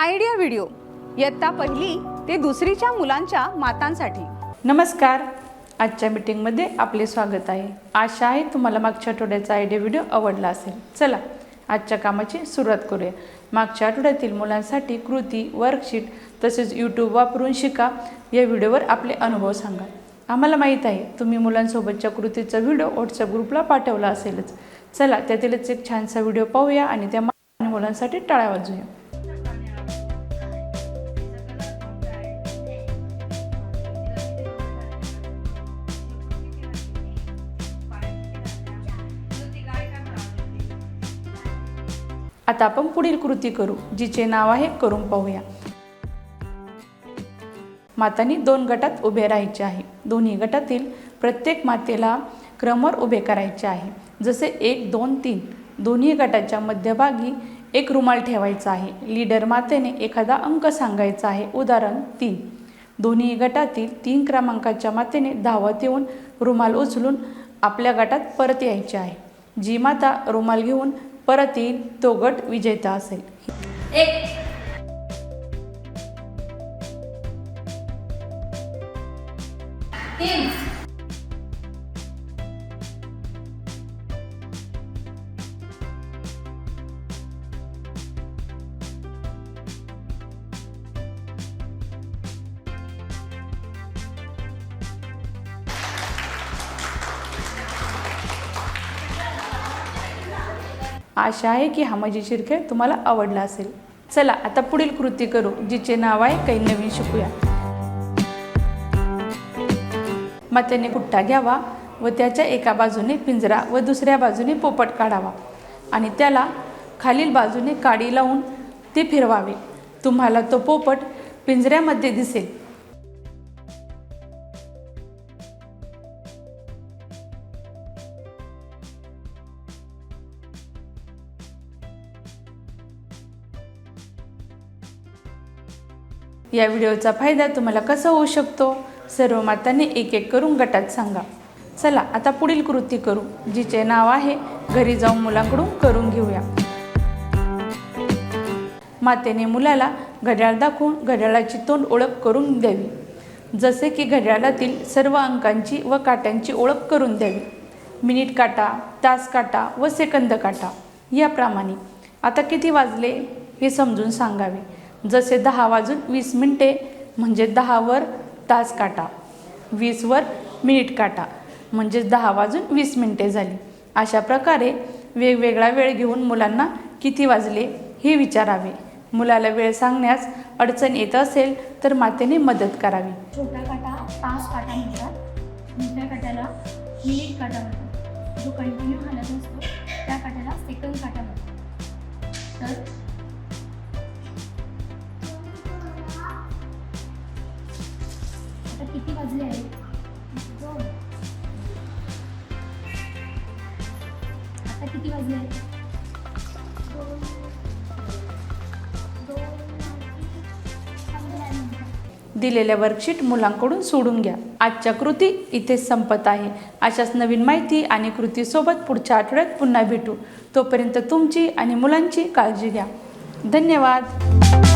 Idea video इयत्ता पहिली ते दुसरीच्या मुलांच्या मातांसाठी। नमस्कार, आजच्या मीटिंगमध्ये आपले स्वागत आहे। आशा आहे तुम्हाला मागच्या आठवड्याचा आयडिया व्हिडिओ आवडला असेल। चला आजच्या कामाची सुरुवात करूया। मागच्या आठवड्यातील मुलांसाठी कृती, वर्कशीट तसेच YouTube वापरून शिका या व्हिडिओवर आपले अनुभव सांगा। आम्हाला माहित आहे तुम्ही मुलांसोबतच्या कृतीचा व्हिडिओ WhatsApp ग्रुपला पाठवला असेलच। चला त्यातीलच एक छानसा व्हिडिओ पाहूया आणि त्या मुलांसाठी टाळ्या वाजवूया। आता आपण पुढील कृती करू, जिचे नाव आहे करून पाहूया। मातांनी 2 गटात उभे राहायचे आहे। दोन्ही गटातील प्रत्येक मातेला क्रमवर उभे करायचे आहे, जसे 1 2 3। दोन्ही गटाच्या मध्यभागी एक रुमाल ठेवायचा आहे। लीडर मातेने एखादा अंक सांगायचा आहे, उदाहरण 3। दोन्ही गटातील 3 क्रमांकाच्या मातेने धावत येऊन रुमाल उचलून आपल्या गटात परत यायचे आहे। जी माता रुमाल घेऊन परत येईल तो गट विजेता असेल। 1 3 आशा आहे की हा मजेशीर खेळ तुम्हाला आवडला असेल। चला आता पुढील कृती करू, जिचे नाव आहे काही नवीन शिकूया। मातेने पुट्टा घ्यावा व त्याच्या एका बाजूने पिंजरा व दुसऱ्या बाजूने पोपट काढावा आणि त्याला खालील बाजूने काडी लावून ते फिरवावे। तुम्हाला तो पोपट पिंजऱ्यामध्ये दिसेल। या व्हिडिओचा फायदा तुम्हाला कसा होऊ शकतो सर्व मातांनी एक एक करून गटात सांगा। चला आता पुढील कृती करू, जिचे नाव आहे घरी जाऊन मुलांकडून करून घेऊया। मातेने मुलाला घड्याळ दाखवून घड्याळाची तोंड ओळख करून द्यावी, जसे की घड्याळातील सर्व अंकांची व काट्यांची ओळख करून द्यावी। मिनिट काटा, तास काटा व सेकंद काटा याप्रमाणे। आता किती वाजले हे समजून सांगावे, जसे 10 वाजून 20 मिनिटे म्हणजे 10 वर तास काटा, 20 वर मिनिट काटा म्हणजे 10 वाजून 20 मिनिटे झाली। अशा प्रकारे वेगवेगळा वेळ घेऊन मुलांना किती वाजले हे विचारावे। मुलाला वेळ सांगण्यास अडचण येत असेल तर मातेने मदत करावी। छोटा काटा तास काटा म्हणतात, मोठ्या काट्याला मिनिट काटा म्हणतात, जो कंटिन्यू हलत असतो त्या काट्याला सेकंद काटा म्हणतात। तर आता किती वाजले आहेत? 2। आता किती वाजले आहेत? 2 दिलेल्या वर्कशीट मुलांकडून सोडून घ्या। आजच्या कृती इथे संपत आहे। अशाच नवीन माहिती आणि कृतीसोबत पुढच्या आठवड्यात पुन्हा भेटू। तोपर्यंत तुमची आणि मुलांची काळजी घ्या। धन्यवाद।